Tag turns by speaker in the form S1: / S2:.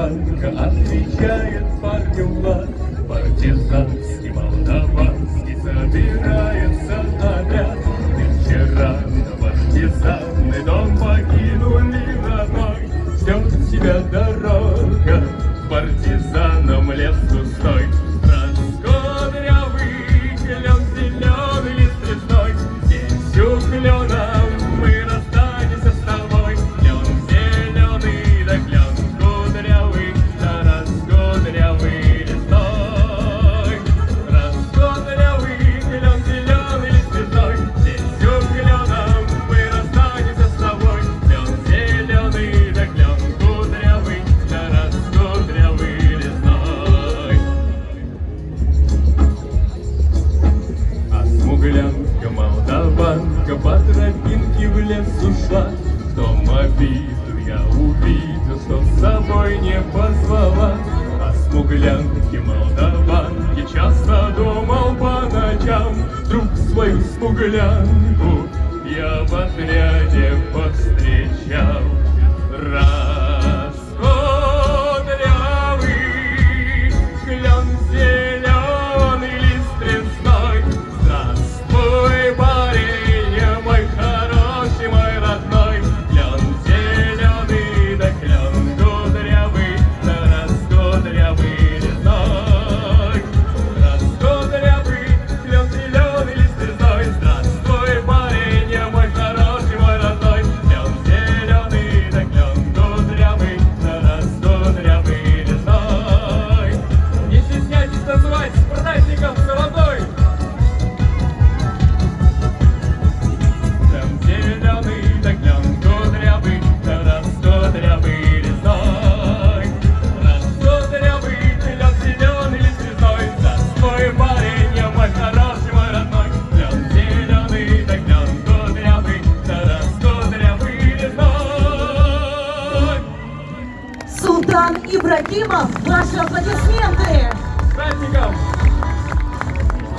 S1: Танка отвечает парню Влад. Партизанский, молдаванский собирается отряд. И вчера партизаны дом покинули родной. Ждет тебя дорога, партизанам лес густой. Раскодрявый клен, зеленый лист лесной. Здесь у клена мы расстанемся с тобой. Клен зеленый, да клен кудрявый, да раскодрявый лесной. Раскодрявый клен, зеленый лист лесной. Здесь у клена мы расстанемся с тобой. Клен зеленый, да клен кудрявый, да раскодрявый лесной. А смуглянка, молдаванка по тропинке в лес ушла. В том обиду я увидел, что с собой не позвала. А смуглянки, молдаванки часто думал по ночам. Вдруг свою смуглянку я в отряде повстречал. Раскодрявый клен, зеленый лист лесной. Здравствуй, парень мой хороший, мой родной. Клен зеленый, да клен кудрявый, да раскодрявый лесной. Раскодрявый клен, зеленый лист лесной. Здравствуй, парень мой хороший, мой родной. Клен зеленый, да клен кудрявый, да раскодрявый лесной. Не стесняйтесь танцевать с праздником золотой. Клен зеленый, да клен кудрявый, да раскодрявый лесной. Раскодрявый клен, зеленый лист лесной. Здравствуй, парень мой хороший, мой родной. Клен зеленый, да клен кудрявый, да раскодрявый лесной.
S2: Султан Ибрагимов, ваши аплодисменты!
S1: С праздником!